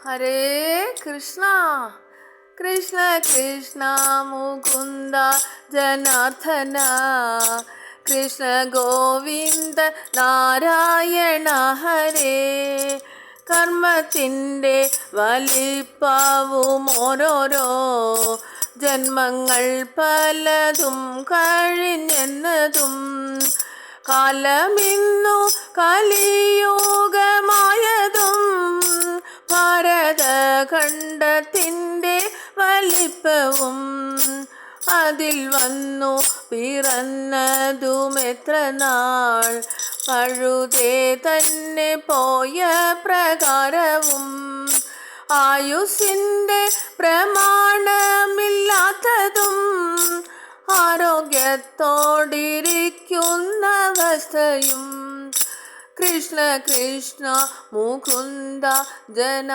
ഹരേ കൃഷ്ണ കൃഷ്ണ കൃഷ്ണ മുകുന്ദ ജനാർദ്ദന കൃഷ്ണ ഗോവിന്ദ നാരായണ ഹരേ. കർമ്മത്തിൻ്റെ വലിപ്പവും ഓരോരോ ജന്മങ്ങൾ പലതും കഴിഞ്ഞെന്നതും കാലമിന്നു കലിയുഗമായതും ഭാരതഖണ്ഡത്തിൻ്റെ വലിപ്പവും അതിൽ വന്നു പിറന്നതുമെത്ര നാൾ പഴുതേ തന്നെ പോയ പ്രകാരവും ആയുസ്സിൻ്റെ പ്രമാണമില്ലാത്തതും ആരോഗ്യത്തോടിരിക്കുന്ന അവസ്ഥയും കൃഷ്ണ കൃഷ്ണ മുകുന്ദ ജന